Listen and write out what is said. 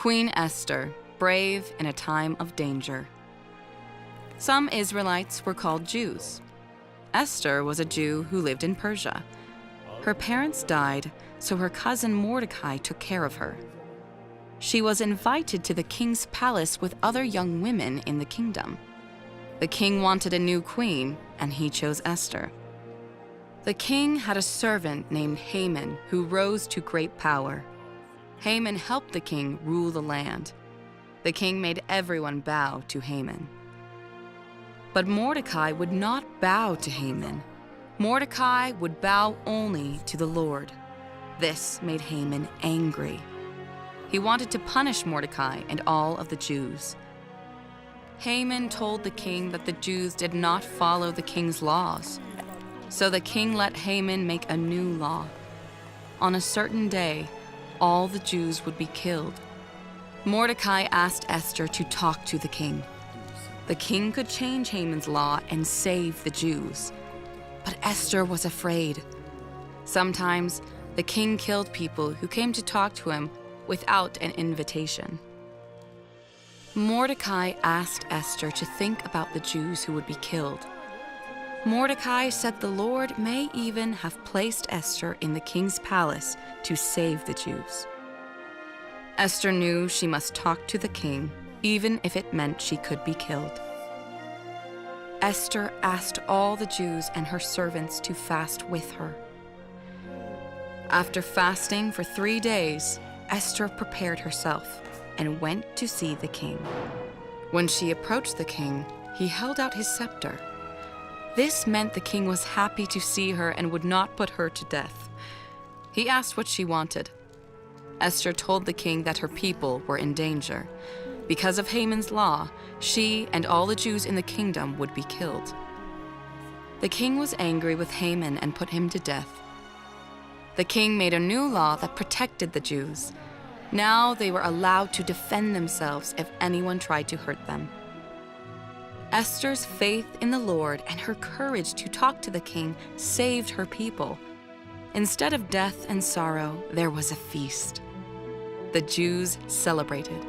Queen Ester, brave in a time of danger. Some Israelites were called Jews. Ester was a Jew who lived in Persia. Her parents died, so her cousin Mordecai took care of her. She was invited to the king's palace with other young women in the kingdom. The king wanted a new queen, and he chose Ester. The king had a servant named Haman who rose to great power. Haman helped the king rule the land. The king made everyone bow to Haman. But Mordecai would not bow to Haman. Mordecai would bow only to the Lord. This made Haman angry. He wanted to punish Mordecai and all of the Jews. Haman told the king that the Jews did not follow the king's laws. So the king let Haman make a new law. On a certain day, all the Jews would be killed. Mordecai asked Ester to talk to the king. The king could change Haman's law and save the Jews. But Ester was afraid. Sometimes, the king killed people who came to talk to him without an invitation. Mordecai asked Ester to think about the Jews who would be killed. Mordecai said the Lord may even have placed Ester in the king's palace to save the Jews. Ester knew she must talk to the king, even if it meant she could be killed. Ester asked all the Jews and her servants to fast with her. After fasting for 3 days, Ester prepared herself and went to see the king. When she approached the king, he held out his scepter. This meant the king was happy to see her and would not put her to death. He asked what she wanted. Ester told the king that her people were in danger. Because of Haman's law, she and all the Jews in the kingdom would be killed. The king was angry with Haman and put him to death. The king made a new law that protected the Jews. Now they were allowed to defend themselves if anyone tried to hurt them. Esther's faith in the Lord and her courage to talk to the king saved her people. Instead of death and sorrow, there was a feast. The Jews celebrated.